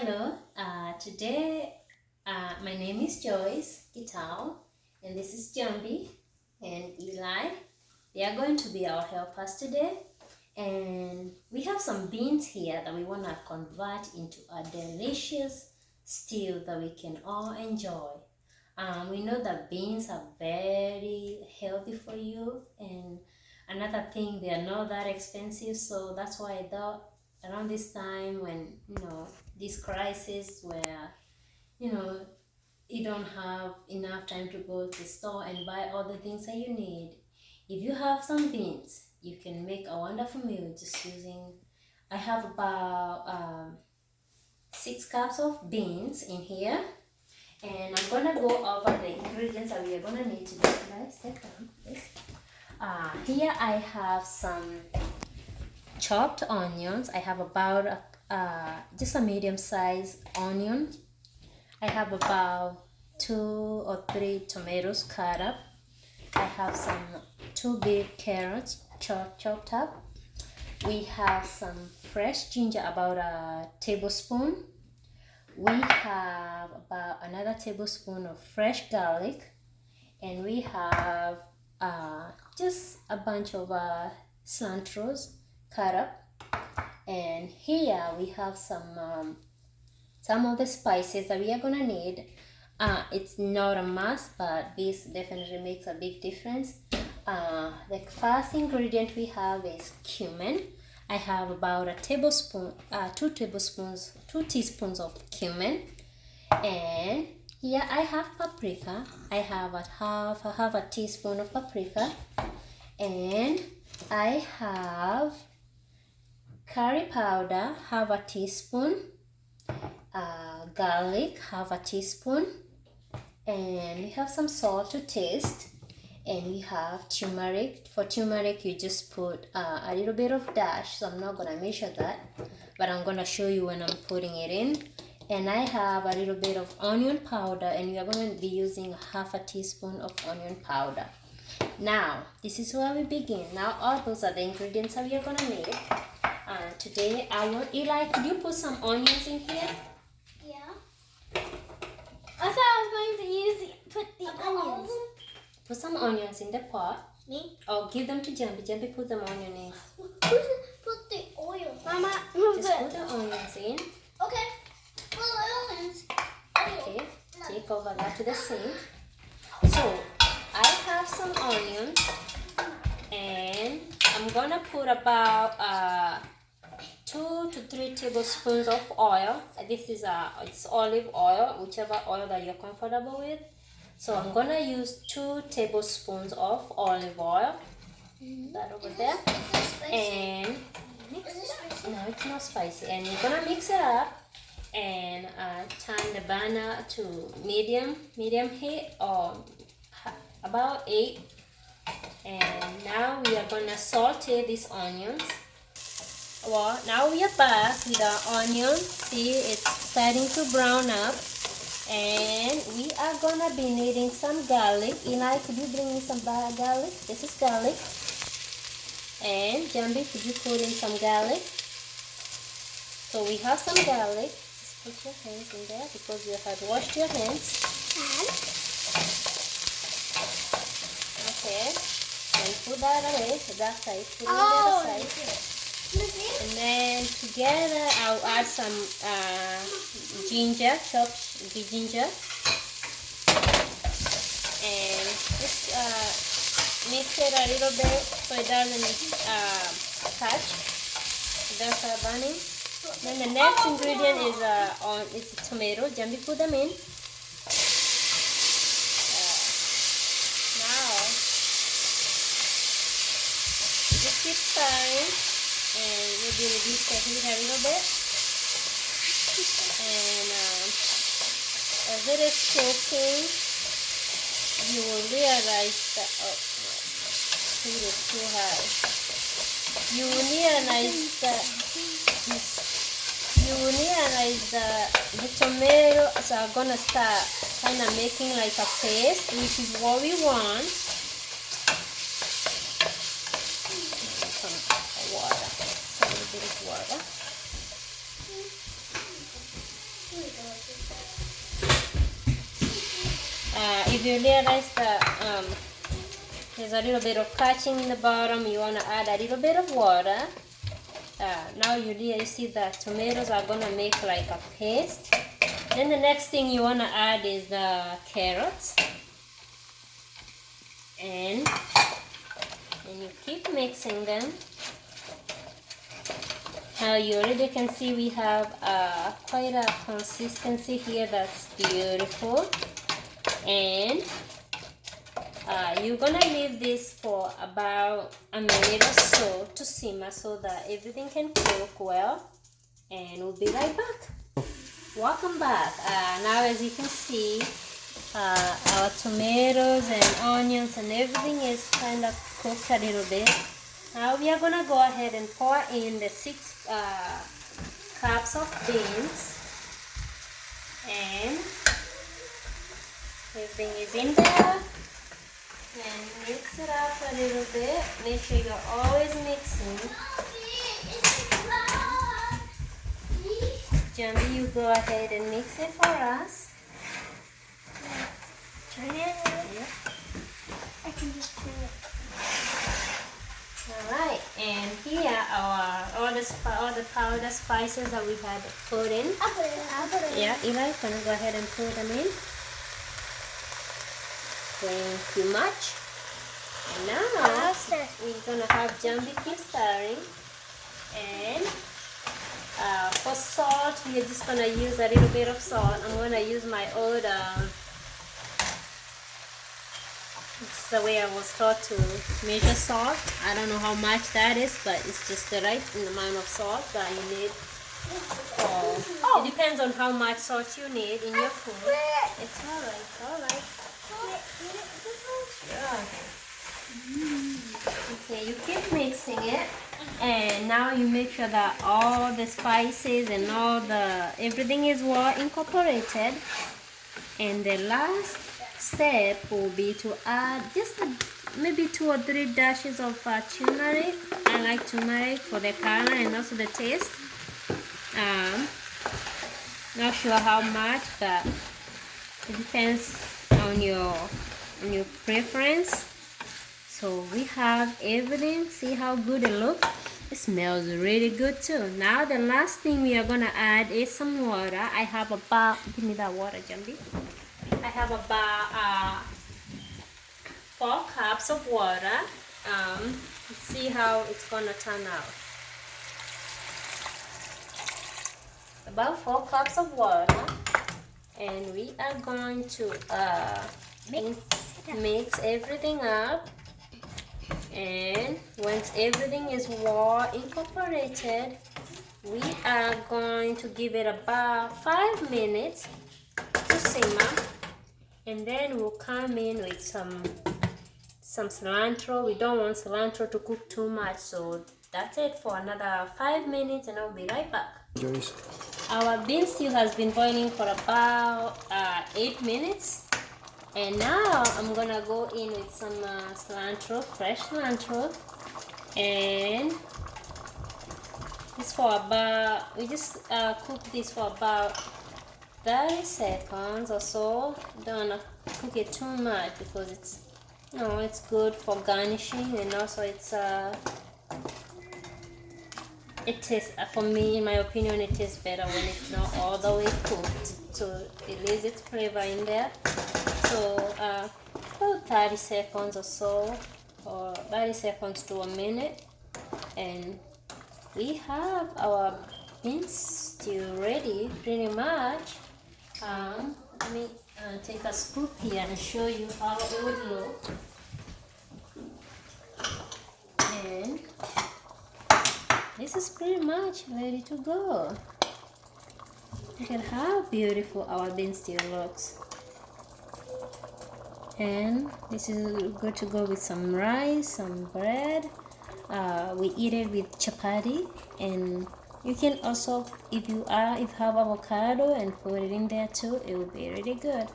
Hello, today my name is Joyce Gitao, and this is Jambi and Eli. They are going to be our helpers today, and we have some beans here that we want to convert into a delicious stew that we can all enjoy. We know that beans are very healthy for you, and another thing, they are not that expensive, so that's why I thought around this time when this crisis where you don't have enough time to go to the store and buy all the things that you need, if you have some beans you can make a wonderful meal just using. I have about 6 cups of beans in here, and I'm gonna go over the ingredients that we are gonna need today. Guys, step down, please. Here I have some chopped onions. I have about just a medium size onion. I have about 2 or 3 tomatoes cut up. I have some 2 big carrots chopped up. We have some fresh ginger, about a tablespoon. We have about another tablespoon of fresh garlic, and we have just a bunch of cilantros cut up. And here we have some of the spices that we are gonna need. It's not a must, but this definitely makes a big difference. The first ingredient we have is cumin. I have about a tablespoon, 2 teaspoons of cumin. And here I have paprika. I have half a teaspoon of paprika. And I have curry powder, half a teaspoon. Garlic, half a teaspoon. And we have some salt to taste. And we have turmeric. For turmeric, you just put a little bit of dash. So I'm not gonna measure that, but I'm gonna show you when I'm putting it in. And I have a little bit of onion powder, and we are gonna be using half a teaspoon of onion powder. Now, this is where we begin. Now, all those are the ingredients that we are gonna need. Today, Eli, could you put some onions in here? Yeah. I thought I was going to put the onions. Put some onions in the pot. Me? Or give them to Jambi. Jambi, put them onion in. Put the oil. Mama, Just put the onions in. Okay. Put the onions. Okay. Take over that to the sink. So, I have some onions. And I'm gonna put about 2 to 3 tablespoons of oil. This is it's olive oil, whichever oil that you're comfortable with. So I'm gonna use 2 tablespoons of olive oil. That over there. And no, it's not spicy. And you're gonna mix it up and turn the burner to medium heat, or about 8. And now we are gonna saute these onions. Well, now we are back with our onions. See, it's starting to brown up. And we are gonna be needing some garlic. Eli, could you bring me some garlic? This is garlic. And Jambi, could you put in some garlic? So we have some garlic. Just put your hands in there because you have washed your hands. Okay. And put that away. That side. Put it on the other side. And then together I'll add some ginger, chopped ginger, and just mix it a little bit so it doesn't catch. It doesn't start burning. Then the next ingredient is it's tomato. Jambi, put them in. Now just keep stirring. And maybe reduce the heat a little bit. And as it is cooking, you will realize that heat is too high. You will realize that the tomatoes are gonna start kind of making like a paste, which is what we want. Water. if you realize that there's a little bit of catching in the bottom, you want to add a little bit of water. Now you see that tomatoes are gonna make like a paste. Then the next thing you want to add is the carrots, and you keep mixing them. Now you already can see we have quite a consistency here that's beautiful. And you're gonna leave this for about a minute or so to simmer so that everything can cook well, and we'll be right back. Welcome back. Now as you can see, our tomatoes and onions and everything is kind of cooked a little bit. Now we are gonna go ahead and pour in the 6 cups of beans, and everything is in there. And mix it up a little bit. Make sure you're always mixing. Jambi, you go ahead and mix it for us. Turn it. Yep. I can just turn it. Alright, and here are all the powder spices that we had put in. I'll put it in. Yeah, Eli, gonna go ahead and put them in. Thank you much. And now we're gonna have Jambi keep stirring. And for salt, we're just gonna use a little bit of salt. I'm gonna use my old. It's the way I was taught to measure salt. I don't know how much that is, but it's just the right amount of salt that you need. It depends on how much salt you need in your food. It's alright, it's alright. Okay, you keep mixing it, and now you make sure that all the spices and everything is well incorporated. And the last step will be to add just maybe 2 or 3 dashes of turmeric. I like turmeric for the color and also the taste. Not sure how much, but it depends on your preference. So we have everything. See how good it looks? It smells really good too. Now the last thing we are gonna add is some water. I have about, give me that water, Jambi. I have about 4 cups of water. Let's see how it's gonna turn out. About 4 cups of water, and we are going to mix everything up. And once everything is well incorporated, we are going to give it about 5 minutes to simmer, and then we'll come in with some cilantro. We don't want cilantro to cook too much, so that's it for another 5 minutes, and I'll be right back. Joyce. Our bean stew has been boiling for about 8 minutes. And now I'm gonna go in with some cilantro, fresh cilantro, and this for about, we just cook this for about 30 seconds or so. Don't wanna cook it too much because it's good for garnishing, and also it tastes, for me, in my opinion, it tastes better when it's not all the way cooked, so it leaves its flavor in there. So about 30 seconds or so, or 30 seconds to a minute, and we have our bean stew ready pretty much. Let me take a scoop here and show you how it would look. And this is pretty much ready to go. Look at how beautiful our bean stew looks. And this is good to go with some rice, some bread. We eat it with chapati, and you can also, if you have avocado and put it in there too, it will be really good.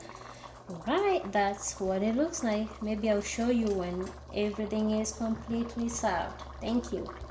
Alright, that's what it looks like. Maybe I'll show you when everything is completely served. Thank you.